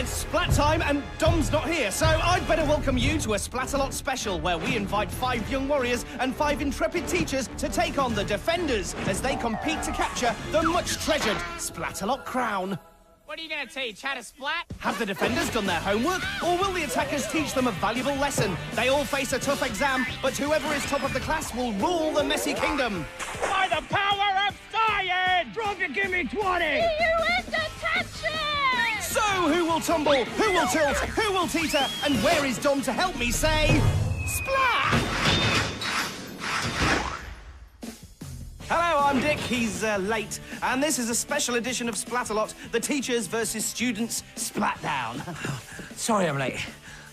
It's splat time and Dom's not here, so I'd better welcome you to a Splatalot special where we invite 5 young warriors and 5 intrepid teachers to take on the defenders as they compete to capture the much-treasured Splatalot crown. What are you gonna teach? How to splat? Have the defenders done their homework, or will the attackers teach them a valuable lesson? They all face a tough exam, but whoever is top of the class will rule the messy kingdom. By the power of science! Drop it, give me 20! So, who will tumble? Who will tilt? Who will teeter? And where is Dom to help me say... Splat! Hello, I'm Dick. He's late. And this is a special edition of Splatalot, the teachers versus students Splatdown. Sorry I'm late.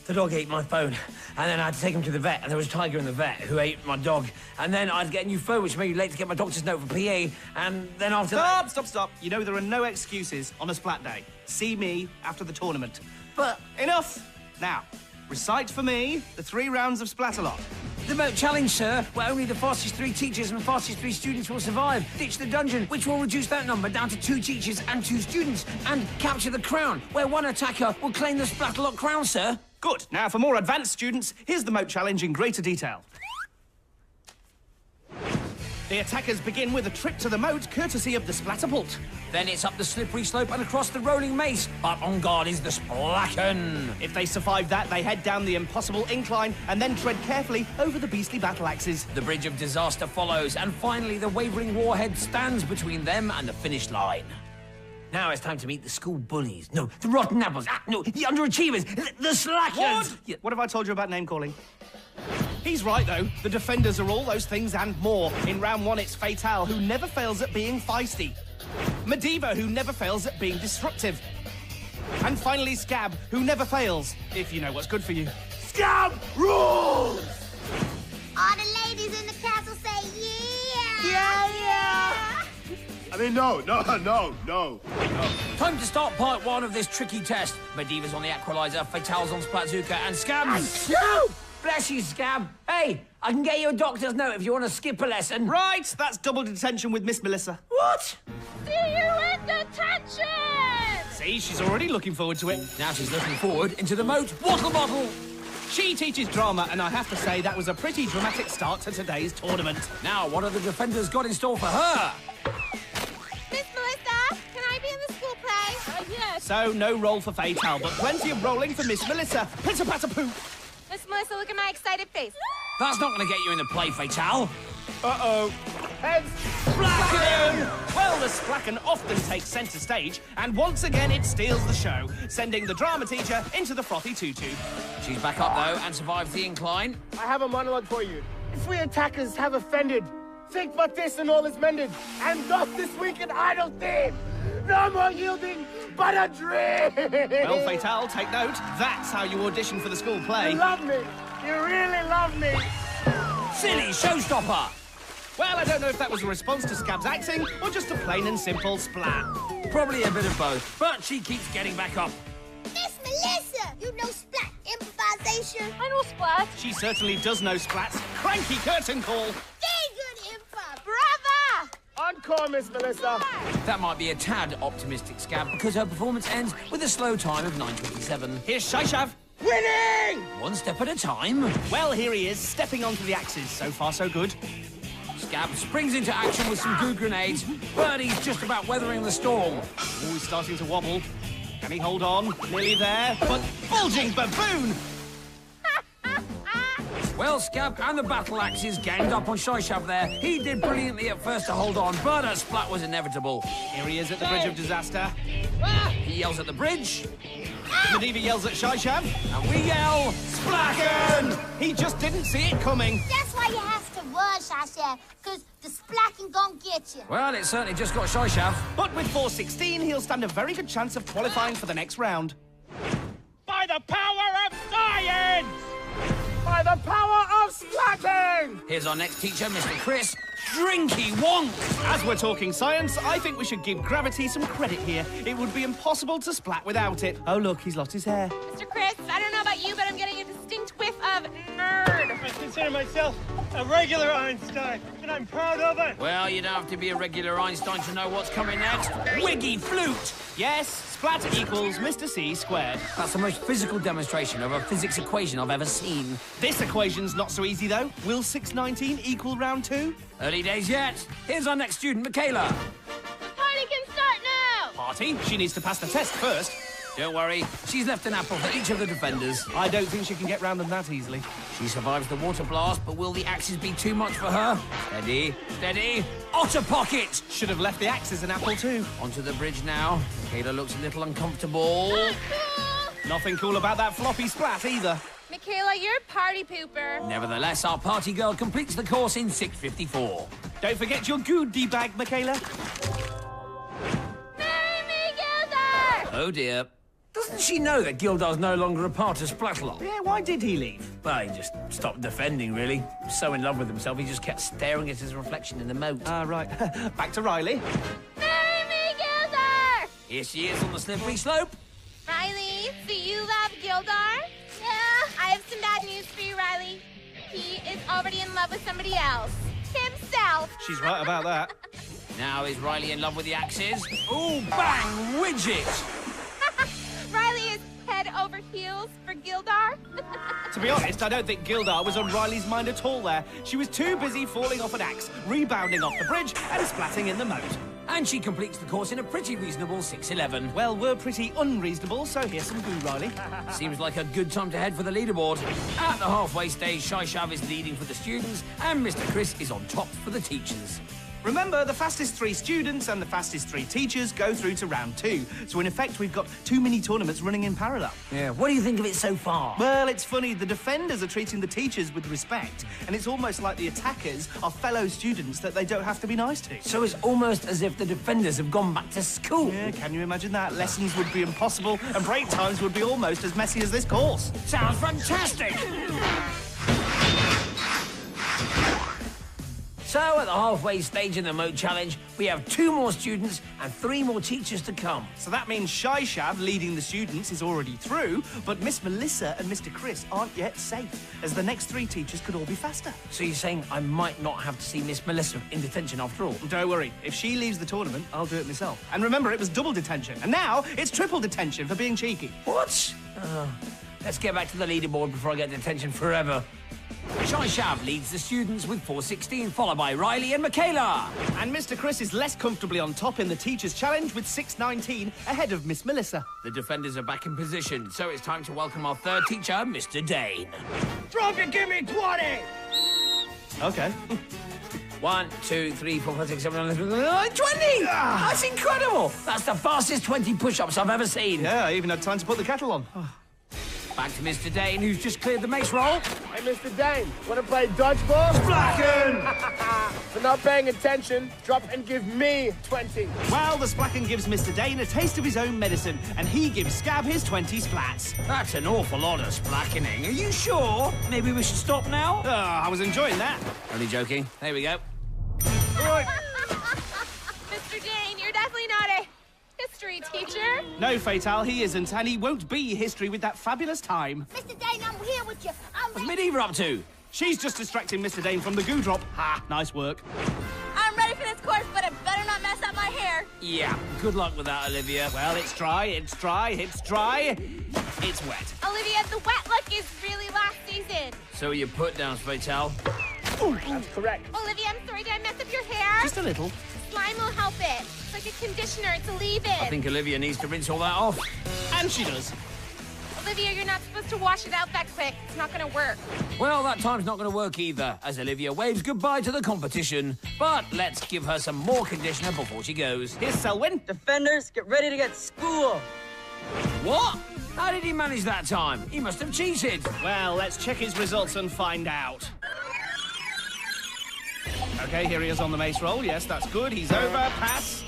The dog ate my phone, and then I had to take him to the vet, and there was a tiger in the vet who ate my dog. And then I had to get a new phone, which made me late to get my doctor's note for PA, and then after that... Stop. You know there are no excuses on a Splat day. See me after the tournament. But... Enough! Now, recite for me the 3 rounds of Splatalot. The moat challenge, sir, where only the fastest 3 teachers and fastest 3 students will survive. Ditch the dungeon, which will reduce that number down to 2 teachers and 2 students. And capture the crown, where 1 attacker will claim the Splatalot crown, sir. Good. Now, for more advanced students, here's the moat challenge in greater detail. The attackers begin with a trip to the moat, courtesy of the Splatapult. Then it's up the slippery slope and across the rolling mace. But on guard is the Splacken. If they survive that, they head down the impossible incline and then tread carefully over the beastly battle axes. The Bridge of Disaster follows, and finally the wavering warhead stands between them and the finish line. Now it's time to meet the school bullies. No, the rotten apples. No, the underachievers. The slackers. What have I told you about name-calling? He's right, though. The defenders are all those things and more. In round 1, it's Fatal, who never fails at being feisty. Mediva, who never fails at being disruptive. And finally, Scab, who never fails, if you know what's good for you. Scab rules! All the ladies in the castle say yeah! Yeah! I mean, no. Time to start part 1 of this tricky test. Mediva's on the Aqualizer, Fatal's on Splatzuka, and Scab... Bless you, Scab. Hey, I can get you a doctor's note if you want to skip a lesson. Right, that's double detention with Miss Melissa. What? See you in detention! See, she's already looking forward to it. Now she's looking forward into the moat water bottle. She teaches drama, and I have to say that was a pretty dramatic start to today's tournament. Now, what have the defenders got in store for her? Miss Melissa, can I be in the school play? Yes. So, no roll for Fatal, but plenty of rolling for Miss Melissa. Pitter-patter-poo. Miss Melissa, look at my excited face. That's not going to get you in the play, Fatal. Uh-oh. Heads. Splacken! Well, the Splacken often takes centre stage, and once again it steals the show, sending the drama teacher into the frothy tutu. She's back up, though, and survives the incline. I have a monologue for you. If we attackers have offended, think but this and all is mended. And thus this week in idle theme, no more yielding, but a dream. Well, Fatal, take note. That's how you audition for the school play. You love me. You really love me. Silly showstopper! Well, I don't know if that was a response to Scab's acting or just a plain and simple splat. Probably a bit of both, but she keeps getting back up. Miss Melissa, you know splat improvisation. I know splat. She certainly does know splats. Cranky curtain call. Very good improv. Brava! Encore, Miss Melissa. That might be a tad optimistic, Scab, because her performance ends with a slow time of 9:27. Here's Shaishav. Winning! One step at a time. Well, here he is, stepping onto the axes. So far, so good. Scab springs into action with some goo grenades. Birdie's just about weathering the storm. Oh, he's starting to wobble. Can he hold on? Nearly there, but bulging baboon! Well, Scab and the battle axes ganged up on Shaishav there. He did brilliantly at first to hold on, but a splat was inevitable. Here he is at the Bridge of Disaster. He yells at the bridge, Mediva yells at Shaishav. and we yell... Splacken! He just didn't see it coming. That's why you have to run, Shaishav, because the splacking gon' get you. Well, it certainly just got Shaishav. But with 416, he'll stand a very good chance of qualifying for the next round. By the power of science! By the power of splatting! Here's our next teacher, Mr. Chris. Drinky Wonk! As we're talking science, I think we should give gravity some credit here. It would be impossible to splat without it. Oh, look, he's lost his hair. Mr. Chris, I don't know about you, but I'm getting a distinct whiff of nerd. I consider myself A regular Einstein, and I'm proud of it. Well, you don't have to be a regular Einstein to know what's coming next. Wiggy flute! Yes, splat equals Mr. C squared. That's the most physical demonstration of a physics equation I've ever seen. This equation's not so easy, though. Will 619 equal round 2? Early days yet. Here's our next student, Mikayla. Party can start now! Party? She needs to pass the test first. Don't worry, she's left an apple for each of the defenders. I don't think she can get round them that easily. She survives the water blast, but will the axes be too much for her? Steady, steady. Otter pocket! Should have left the axe as an apple, too. Onto the bridge now. Mikayla looks a little uncomfortable. Not cool! Nothing cool about that floppy splat, either. Mikayla, you're a party pooper. Nevertheless, our party girl completes the course in 6:54. Don't forget your goodie bag, Mikayla. Marry me, Gilder! Oh, dear. Doesn't she know that Gildar's no longer a part of Splatalot? Yeah, why did he leave? Well, he just stopped defending, really. So in love with himself, he just kept staring at his reflection in the moat. Ah, right. Back to Ryleigh. Marry me, Gilder! Here she is on the slippery slope. Ryleigh, do you love Gildar? Yeah. I have some bad news for you, Ryleigh. He is already in love with somebody else. Himself. She's right about that. Now is Ryleigh in love with the axes? Ooh, bang, widget! Ryleigh is head over heels for Gildar. To be honest, I don't think Gildar was on Riley's mind at all there. She was too busy falling off an axe, rebounding off the bridge, and splatting in the moat. And she completes the course in a pretty reasonable 6:11. Well, we're pretty unreasonable, so here's some goo, Ryleigh. Seems like a good time to head for the leaderboard. At the halfway stage, Shaishav is leading for the students, and Mr. Chris is on top for the teachers. Remember, the fastest 3 students and the fastest 3 teachers go through to round 2. So in effect, we've got 2 mini tournaments running in parallel. Yeah, what do you think of it so far? Well, it's funny. The defenders are treating the teachers with respect, and it's almost like the attackers are fellow students that they don't have to be nice to. So it's almost as if the defenders have gone back to school. Yeah, can you imagine that? Lessons would be impossible, and break times would be almost as messy as this course. Sounds fantastic! So, at the halfway stage in the moat challenge, we have 2 more students and 3 more teachers to come. So that means Shaishav, leading the students, is already through, but Miss Melissa and Mr. Chris aren't yet safe, as the next 3 teachers could all be faster. So you're saying I might not have to see Miss Melissa in detention after all? Don't worry, if she leaves the tournament, I'll do it myself. And remember, it was double detention, and now it's triple detention for being cheeky. What? Let's get back to the leaderboard before I get detention forever. Shaishav leads the students with 4:16, followed by Ryleigh and Mikayla. And Mr. Chris is less comfortably on top in the Teacher's Challenge with 6:19, ahead of Miss Melissa. The defenders are back in position, so it's time to welcome our 3rd teacher, Mr. Dain. Drop it, give me 20! Okay. 1, 2, 3, 4, 5, 6, 7, 8, 9, 20! That's incredible! That's the fastest 20 push-ups I've ever seen. Yeah, I even had time to put the kettle on. Back to Mr. Dain, who's just cleared the mace roll. Hey, Mr. Dain, want to play dodgeball? Splacken! For not paying attention, drop and give me 20. Well, the Splacken gives Mr. Dain a taste of his own medicine, and he gives Scab his 20 splats. That's an awful lot of splackening. Are you sure? Maybe we should stop now? I was enjoying that. Only joking. There we go. Right. Mr. Dain, you're definitely not a history teacher. No, Fatal, he isn't, and he won't be history with that fabulous time. Mr. Dain, I'm here with you. What's Medivh up to? She's just distracting Mr. Dain from the goo drop. Ha, nice work. I'm ready for this course, but I better not mess up my hair. Yeah, good luck with that, Olivia. Well, it's dry, it's dry, it's dry. It's wet. Olivia, the wet look is really last season. So you put down, Fatal. That's correct. Olivia, I'm sorry, did I mess up your hair? Just a little. Slime will help it. It's like a conditioner, it's a leave-in. I think Olivia needs to rinse all that off. And she does. Olivia, you're not supposed to wash it out that quick. It's not gonna work. Well, that time's not going to work either, as Olivia waves goodbye to the competition. But let's give her some more conditioner before she goes. Here's Selwyn. Defenders, get ready to get school. What? How did he manage that time? He must have cheated. Well, let's check his results and find out. Okay, here he is on the mace roll. Yes, that's good. He's over. Pass.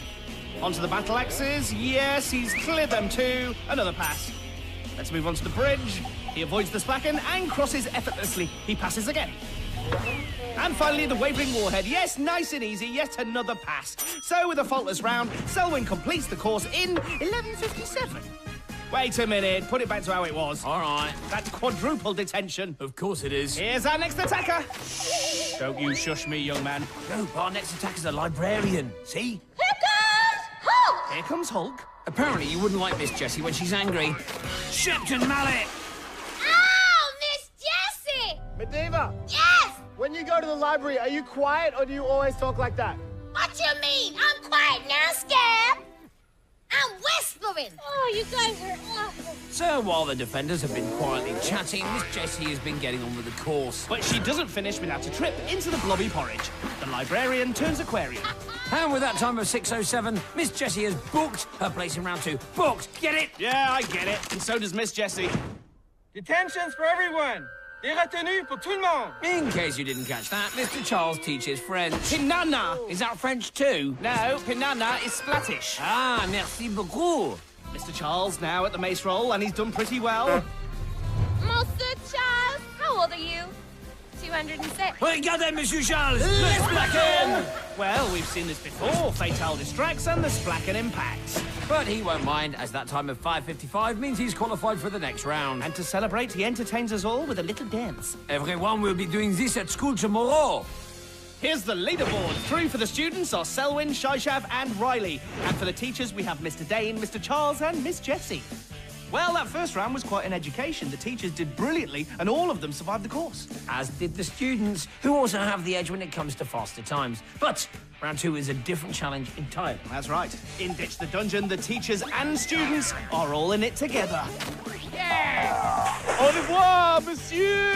Onto the battle axes. Yes, he's cleared them too. Another pass. Let's move on to the bridge. He avoids the Splacken and crosses effortlessly. He passes again. And finally, the wavering warhead. Yes, nice and easy. Yet another pass. So, with a faultless round, Selwyn completes the course in 11:57. Wait a minute. Put it back to how it was. All right. That's quadruple detention. Of course it is. Here's our next attacker. Don't you shush me, young man. No, our next attacker's a librarian. See? Here comes Hulk! Here comes Hulk. Apparently you wouldn't like Miss Jessie when she's angry. Shepton Mallet! Oh, Miss Jessie! Medivh, Yes! when you go to the library, are you quiet or do you always talk like that? What you mean? I'm quiet now, Scab. I'm whispering. Oh, you guys are awful. So while the defenders have been quietly chatting, Miss Jessie has been getting on with the course. But she doesn't finish without a trip into the blobby porridge. The librarian turns aquarium. And with that time of 6:07, Miss Jessie has booked her place in round 2. Booked! Get it? Yeah, I get it. And so does Miss Jessie. Detentions for everyone. Des retenues pour tout le monde. In case you didn't catch that, Mr. Charles teaches French. Pinana. Is that French too? No, Pinana is Splatish. Ah, merci beaucoup. Mr. Charles now at the mace roll, and he's done pretty well. Monsieur Charles, how old are you? 206. Regardez, Monsieur Charles! Le Splacken! Well, we've seen this before. Fatale distracts and the Splacken impacts. But he won't mind, as that time of 5:55 means he's qualified for the next round. And to celebrate, he entertains us all with a little dance. Everyone will be doing this at school tomorrow. Here's the leaderboard. Through for the students are Selwyn, Shaishav, and Ryleigh. And for the teachers, we have Mr. Dain, Mr. Charles, and Miss Jessie. Well, that first round was quite an education. The teachers did brilliantly, and all of them survived the course. As did the students, who also have the edge when it comes to faster times. But round 2 is a different challenge entirely. That's right. In Ditch the Dungeon, the teachers and students are all in it together. Au revoir, monsieur!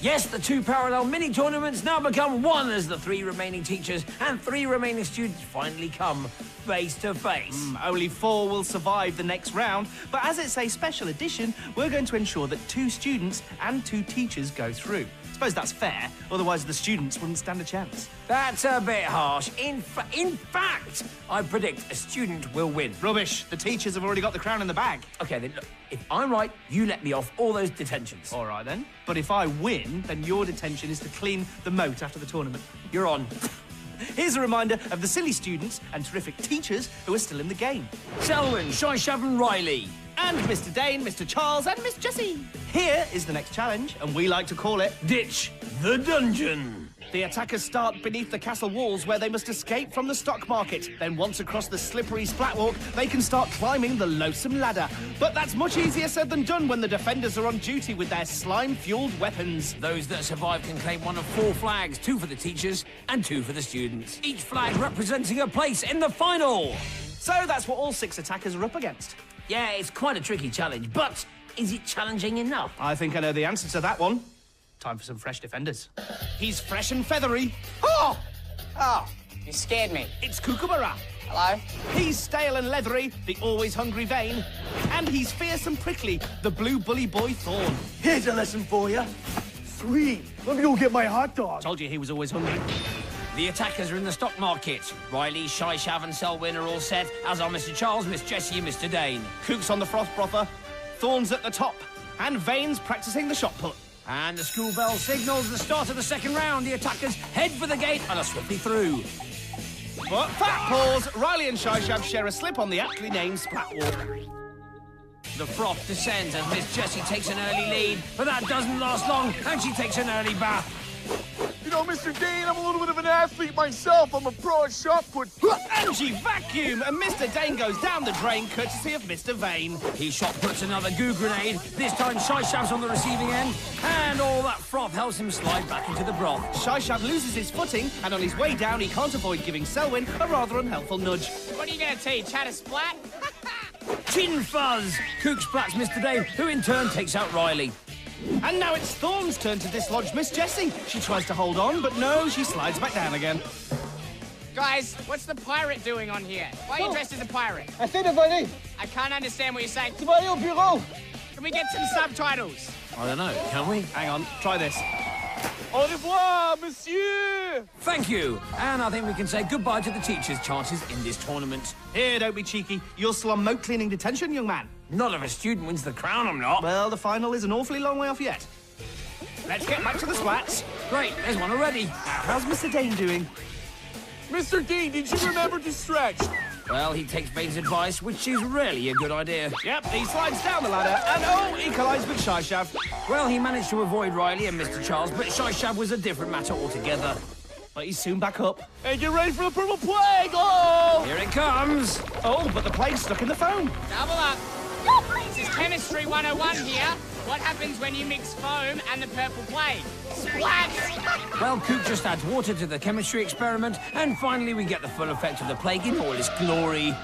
Yes, the 2 parallel mini-tournaments now become one as the 3 remaining teachers and 3 remaining students finally come face to face. Only 4 will survive the next round, but as it's a special edition, we're going to ensure that 2 students and 2 teachers go through. Suppose that's fair, otherwise the students wouldn't stand a chance. That's a bit harsh. In fact, I predict a student will win. Rubbish. The teachers have already got the crown in the bag. Okay, then, look, if I'm right, you let me off all those detentions. All right, then. But if I win, then your detention is to clean the moat after the tournament. You're on. Here's a reminder of the silly students and terrific teachers who are still in the game. Selwyn, Shaishav and Ryleigh. And Mr. Dain, Mr. Charles, and Miss Jessie. Here is the next challenge, and we like to call it Ditch the Dungeon. The attackers start beneath the castle walls where they must escape from the stock market. Then once across the slippery splatwalk, they can start climbing the loathsome ladder. But that's much easier said than done when the defenders are on duty with their slime-fueled weapons. Those that survive can claim one of 4 flags, 2 for the teachers and 2 for the students. Each flag representing a place in the final. So that's what all 6 attackers are up against. Yeah, it's quite a tricky challenge, but is it challenging enough? I think I know the answer to that one. Time for some fresh defenders. He's fresh and feathery. Oh! Oh, you scared me. It's Kookaburra. Hello? He's stale and leathery, the always hungry Vain. And he's fierce and prickly, the blue bully boy Thorn. Here's a lesson for you. Sweet. Let me go get my hot dog. Told you he was always hungry. The attackers are in the stock market. Ryleigh, Shaishav and Selwyn are all set, as are Mr. Charles, Miss Jessie and Mr. Dain. Kook's on the froth brother, Thorn's at the top, and Vain's practicing the shot put. And the school bell signals the start of the second round. The attackers head for the gate and are swiftly through. But fat pause, Ryleigh and Shaishav share a slip on the aptly named Splatwalk. The froth descends as Miss Jessie takes an early lead, but that doesn't last long, and she takes an early bath. You know, Mr. Dain, I'm a little bit of an athlete myself. I'm a pro at shot put. And she vacuum, and Mr. Dain goes down the drain, courtesy of Mr. Vain. He shot puts another goo grenade. This time Shaishav's on the receiving end, and all that froth helps him slide back into the broth. Shaishav loses his footing, and on his way down, he can't avoid giving Selwyn a rather unhelpful nudge. What are you gonna teach? How to splat? Chin fuzz! Kook splats Mr. Dain, who in turn takes out Ryleigh. And now it's Thorn's turn to dislodge Miss Jessie. She tries to hold on, but no, she slides back down again. Guys, what's the pirate doing on here? Why are you dressed as a pirate? Essaye de voler. I can't understand what you're saying. Tu vas aller au bureau. Can we get some subtitles? I don't know, can we? Hang on, try this. Au revoir, monsieur. Thank you. And I think we can say goodbye to the teachers' chances in this tournament. Here, don't be cheeky. You're still on moat cleaning detention, young man. Not if a student wins the crown, I'm not. Well, the final is an awfully long way off yet. Let's get back to the splats. Great, there's one already. How's Mr. Dain doing? Mr. Dain, did you remember to stretch? Well, he takes Dain's advice, which is really a good idea. Yep, he slides down the ladder, and oh, he collides with Shaishav. Well, he managed to avoid Ryleigh and Mr. Charles, but Shaishav was a different matter altogether. But he's soon back up. Hey, get ready for the purple plague! Oh! Here it comes! Oh, but the plague's stuck in the foam. Double up. This is Chemistry 101 here. What happens when you mix foam and the purple plague? Splat! Well, Cook just adds water to the chemistry experiment, and finally we get the full effect of the plague in all its glory.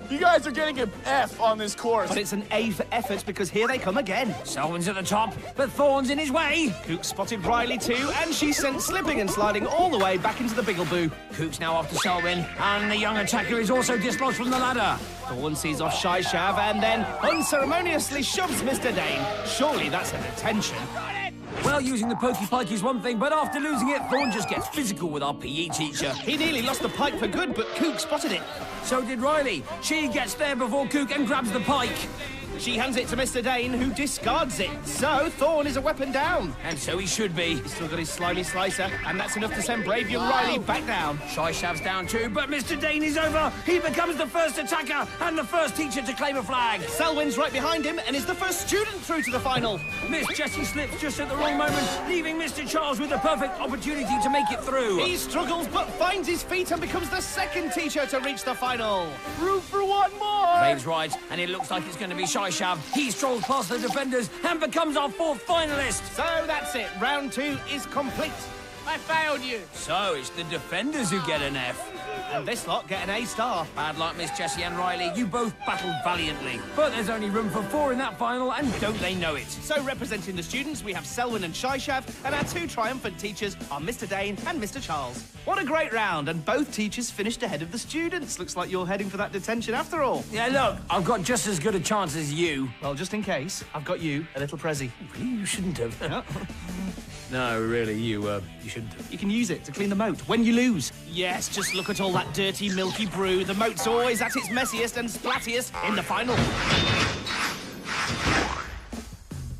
You guys are getting an F on this course. But it's an A for effort because here they come again. Selwyn's at the top, but Thorn's in his way. Cook spotted Ryleigh too, and she's sent slipping and sliding all the way back into the Biggleboo. Cook's now off to Selwyn, and the young attacker is also dislodged from the ladder. Thorn sees off Shaishav and then unceremoniously shoves Mr. Dain. Surely that's a detention. Well, using the pokey pike is one thing, but after losing it, Thorn just gets physical with our PE teacher. He nearly lost the pike for good, but Cook spotted it. So did Ryleigh. She gets there before Cook and grabs the pike. She hands it to Mr. Dain, who discards it. So Thorn is a weapon down. And so he should be. He's still got his slimy slicer, and that's enough to send brave young Ryleigh back down. Shaishav's down too, but Mr. Dain is over. He becomes the first attacker and the first teacher to claim a flag. Selwyn's right behind him and is the first student through to the final. Miss Jessie slips just at the wrong moment, leaving Mr. Charles with the perfect opportunity to make it through. He struggles but finds his feet and becomes the second teacher to reach the final. Room for one more. Dave's right, and it looks like it's going to be Shaishav. He strolls past the defenders and becomes our fourth finalist. So that's it. Round 2 is complete. I failed you. So it's the defenders who get an F. And this lot get an A star. Bad luck, Miss Jessie and Ryleigh. You both battled valiantly. But there's only room for 4 in that final, and don't they know it? So representing the students, we have Selwyn and Shaishav, and our 2 triumphant teachers are Mr. Dain and Mr. Charles. What a great round, and both teachers finished ahead of the students. Looks like you're heading for that detention after all. Yeah, look, I've got just as good a chance as you. Well, just in case, I've got you a little prezzy. You shouldn't have. No, really, you shouldn't have. You can use it to clean the moat when you lose. Yes, just look at all that dirty, milky brew. The moat's always at its messiest and splattiest in the final.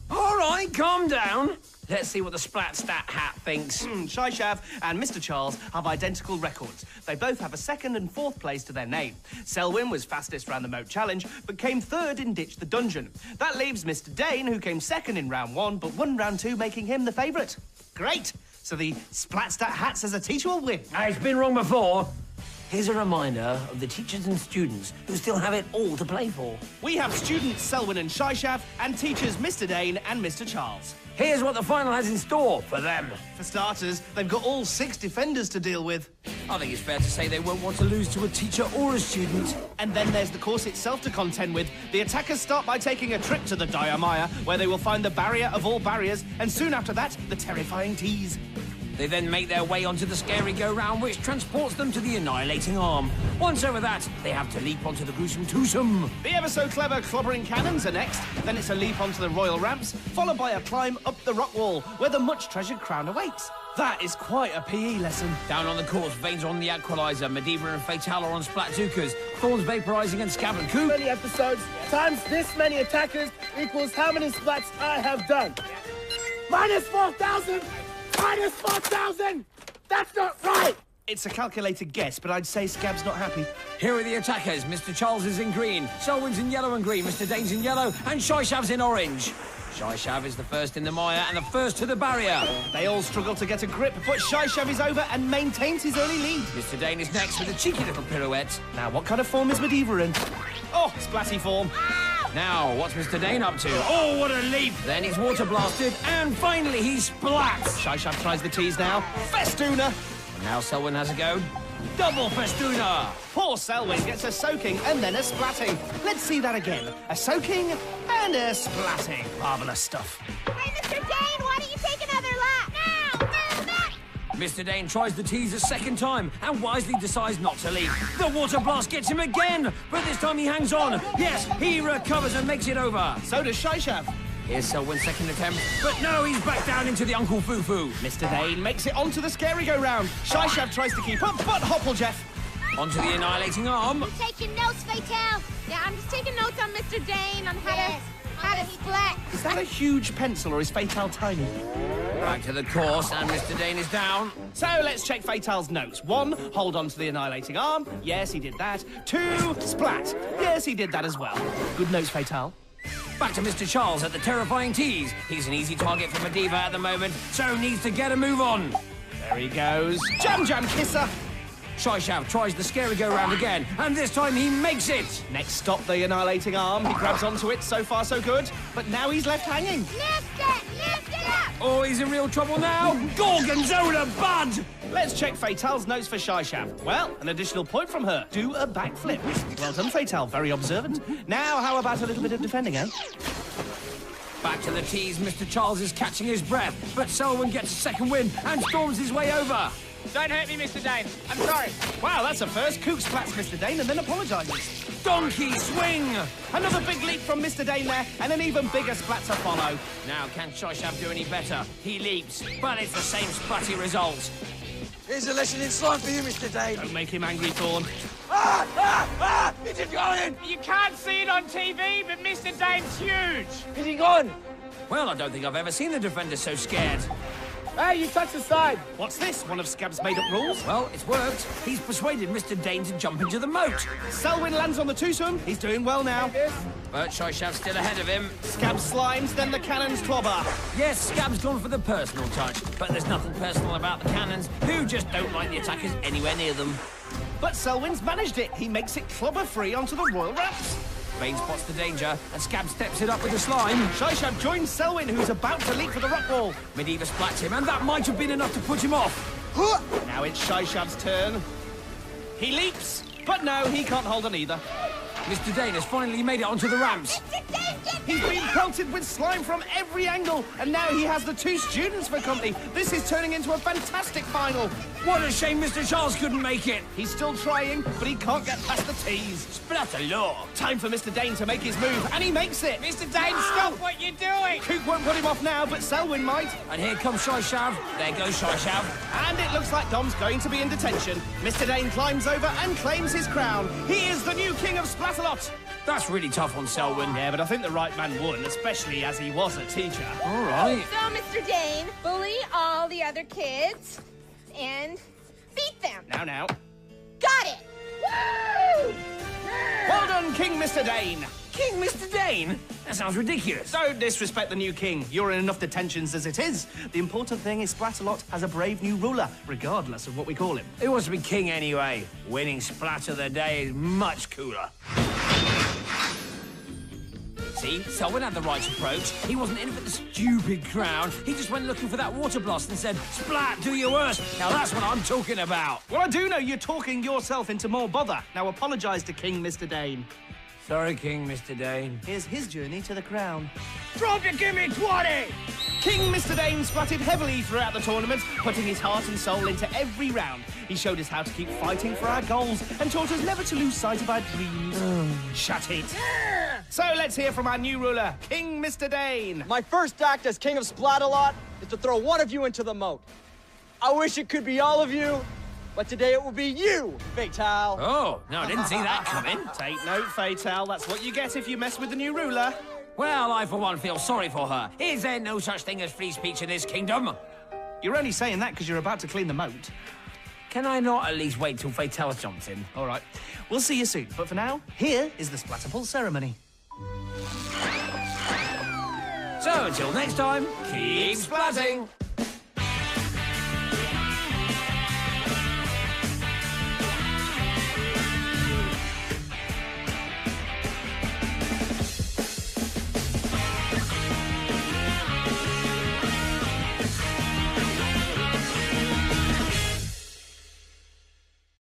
All right, calm down. Let's see what the Splatstat hat thinks. Shaishav and Mr. Charles have identical records. They both have a 2nd and 4th place to their name. Selwyn was fastest round the moat challenge, but came 3rd in Ditch the Dungeon. That leaves Mr. Dain, who came 2nd in round 1, but won round 2, making him the favourite. Great! So the Splatstat hat says a teacher will win. It's been wrong before. Here's a reminder of the teachers and students who still have it all to play for. We have students Selwyn and Shaishav, and teachers Mr. Dain and Mr. Charles. Here's what the final has in store for them. For starters, they've got all 6 defenders to deal with. I think it's fair to say they won't want to lose to a teacher or a student. And then there's the course itself to contend with. The attackers start by taking a trip to the Dire Mire, where they will find the barrier of all barriers, and soon after that, the terrifying tease. They then make their way onto the scary go-round, which transports them to the annihilating arm. Once over that, they have to leap onto the gruesome twosome. The ever-so-clever clobbering cannons are next. Then it's a leap onto the royal ramps, followed by a climb up the rock wall, where the much-treasured crown awaits. That is quite a PE lesson. Down on the course, Vane's on the Aqualizer, Medivh and Fatal are on Splatzookas, Thorn's vaporizing and Scab and Coop. Many episodes times this many attackers equals how many splats I have done. Minus 4,000! Minus 4,000! That's not right! It's a calculated guess, but I'd say Scab's not happy. Here are the attackers. Mr. Charles is in green, Selwyn's in yellow and green, Mr. Dain's in yellow, and Shaishav's in orange. Shaishav is the first in the mire and the first to the barrier. They all struggle to get a grip, but Shaishav is over and maintains his early lead. Mr. Dain is next with a cheeky little pirouette. Now, what kind of form is Medivh in? Oh, splatty form. Now, what's Mr. Dain up to? Oh, what a leap! Then he's water blasted, and finally he splats! Shaishav tries the tease now. Festooner! And now Selwyn has a go. Double Festooner! Poor Selwyn gets a soaking and then a splatting. Let's see that again. A soaking and a splatting. Marvellous stuff. Hey, Mr. Dain, why don't you take another lap? Now! Mr. Dain tries the tease a second time and wisely decides not to leap. The water blast gets him again, but this time he hangs on. Yes, he recovers and makes it over. So does Shaishav. Here's Selwyn's second attempt, but no, he's back down into the Uncle Foo-Foo. Mr. Dain makes it onto the scary go-round. Shaishav tries to keep up, but Hopplejeff. Onto the annihilating arm. Taking no notes, Fatal? Yeah, I'm just taking notes on Mr. Dain on how to splat. Is that a huge pencil or is Fatal tiny? Back to the course, and Mr. Dain is down. So let's check Fatal's notes. 1, hold on to the annihilating arm. Yes, he did that. 2, splat. Yes, he did that as well. Good notes, Fatal. Back to Mr. Charles at the terrifying tease. He's an easy target for Medivh at the moment, so needs to get a move on. There he goes. Jam Jam Kisser. Shaishav tries the scary go-round again, and this time he makes it! Next stop, the annihilating arm. He grabs onto it. So far, so good. But now he's left hanging. Lift it up! Oh, he's in real trouble now! Gorgonzola Bud! Let's check Fatal's notes for Shaishav. Well, an additional point from her. Do a backflip. Well done, Fatal. Very observant. Now, how about a little bit of defending, eh? Back to the tease, Mr. Charles is catching his breath, but Selwyn gets a second win and storms his way over. Don't hurt me, Mr. Dain. I'm sorry. Wow, that's a first. Kook splats Mr. Dain and then apologises. Donkey swing! Another big leap from Mr. Dain there, and an even bigger splat to follow. Now, can Shaishav do any better? He leaps, but it's the same splatty result. Here's a lesson in slime for you, Mr. Dain. Don't make him angry, Thorn. Is it going? You can't see it on TV, but Mr. Dain's huge. Is he gone? Well, I don't think I've ever seen the defender so scared. Hey, you touched the side. What's this? One of Scab's made-up rules? Well, it's worked. He's persuaded Mr. Dain to jump into the moat. Selwyn lands on the twosome. He's doing well now. But Shaishav's still ahead of him. Scab slimes, then the cannons clobber. Yes, Scab's gone for the personal touch, but there's nothing personal about the cannons, who just don't like the attackers anywhere near them. But Selwyn's managed it. He makes it clobber-free onto the royal ramps. Bain spots the danger, and Scab steps it up with the slime. Shaishav joins Selwyn, who's about to leap for the rock wall. Medivh splats him, and that might have been enough to put him off. Now it's Shaishav's turn. He leaps, but no, he can't hold on either. Mr. Dain has finally made it onto the ramps. He's been pelted with slime from every angle, and now he has the 2 students for company. This is turning into a fantastic final. What a shame Mr. Charles couldn't make it. He's still trying, but he can't get past the tees. Splatalot. Time for Mr. Dain to make his move, and he makes it. Mr. Dain, stop what you're doing. Kook won't put him off now, but Selwyn might. And here comes Shaishav. There goes Shaishav. And it looks like Dom's going to be in detention. Mr. Dain climbs over and claims his crown. He is the new king of Splatalot. That's really tough on Selwyn. Yeah, but I think the right man won, especially as he was a teacher. All right. So, Mr. Dain, bully all the other kids and beat them. Now. Got it! Woo! Well done, King Mr. Dain. King Mr. Dain? That sounds ridiculous. Don't disrespect the new king. You're in enough detentions as it is. The important thing is Splatalot has a brave new ruler, regardless of what we call him. Who wants to be king anyway? Winning Splat of the Day is much cooler. See, Selwyn had the right approach. He wasn't in for the stupid crown. He just went looking for that water blast and said, Splat, do your worst. Now that's what I'm talking about. Well, I do know you're talking yourself into more bother. Now apologise to King Mr. Dain. Sorry, King Mr. Dain. Here's his journey to the crown. Drop it, give me 20. King Mr. Dain splatted heavily throughout the tournament, putting his heart and soul into every round. He showed us how to keep fighting for our goals and taught us never to lose sight of our dreams. Shut it. So let's hear from our new ruler, King Mr. Dain. My first act as King of Splatalot is to throw one of you into the moat. I wish it could be all of you, but today it will be you, Fatal. Oh, no, I didn't see that coming. Take note, Fatal. That's what you get if you mess with the new ruler. Well, I for one feel sorry for her. Is there no such thing as free speech in this kingdom? You're only saying that because you're about to clean the moat. Can I not at least wait till Fatal jumps in? All right. We'll see you soon. But for now, here is the Splatterpool ceremony. So until next time, keep splatting!